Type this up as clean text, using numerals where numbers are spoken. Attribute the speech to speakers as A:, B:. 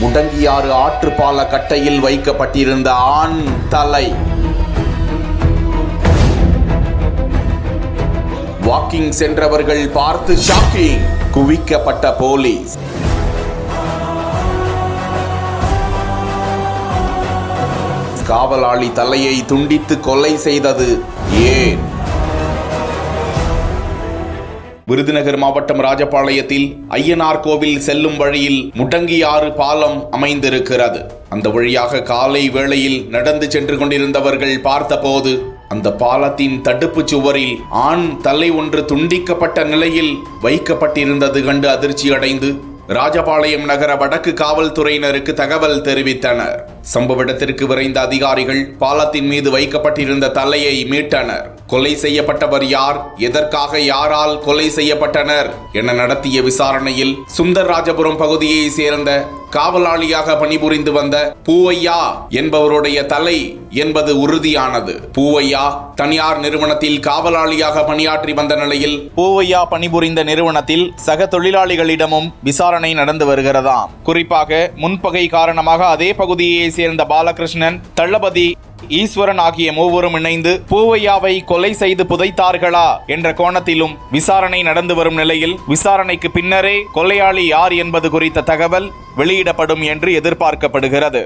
A: முடங்கியாறு ஆற்றுப்பால கட்டையில் வைக்கப்பட்டிருந்த ஆண் தலை. வாக்கிங் சென்றவர்கள் பார்த்து ஷாக்கிங். குவிக்கப்பட்ட போலீஸ். காவலாளி தலையை துண்டித்து கொலை செய்தது ஏன்? விருதுநகர் மாவட்டம் ராஜபாளையத்தில் ஐயனார் கோவில் செல்லும் வழியில் முடங்கியாறு பாலம் அமைந்திருக்கிறது. அந்த வழியாக காலை வேளையில் நடந்து சென்று கொண்டிருந்தவர்கள் பார்த்தபோது அந்த பாலத்தின் தடுப்பு சுவரில் ஆண் தலை ஒன்று துண்டிக்கப்பட்ட நிலையில் வைக்கப்பட்டிருந்தது கண்டு அதிர்ச்சி அடைந்து ராஜபாளையம் நகர வடக்கு காவல்துறையினருக்கு தகவல் தெரிவித்தனர். சம்பவ இடத்திற்கு விரைந்த அதிகாரிகள் பாலத்தின் மீது வைக்கப்பட்டிருந்த தலையை மீட்டனர். கொலை செய்யப்பட்டவர் யார், எதற்காக, யாரால் கொலை செய்யப்பட்டனர் என நடத்திய விசாரணையில் சுந்தர்ராஜபுரம் பகுதியை சேர்ந்த காவலாளியாக பணிபுரிந்து வந்த பூவையா என்பவருடைய தலை என்பது உறுதியானது. பூவையா தனியார் நிறுவனத்தில் காவலாளியாக பணியாற்றி வந்த நிலையில் பூவையா பணிபுரிந்த நிறுவனத்தில் சக தொழிலாளிகளிடமும் விசாரணை நடந்து வருகிறதாம். குறிப்பாக முன்பகை காரணமாக அதே பகுதியை சேர்ந்த பாலகிருஷ்ணன், தளபதி, ஈஸ்வரன் ஆகிய மூவரும் இணைந்து பூவையாவை கொலை செய்து புதைத்தார்களா என்ற கோணத்திலும் விசாரணை நடந்து வரும் நிலையில் விசாரணைக்கு பின்னரே கொலையாளி யார் என்பது குறித்த தகவல் வெளியிடப்படும் என்று எதிர்பார்க்கப்படுகிறது.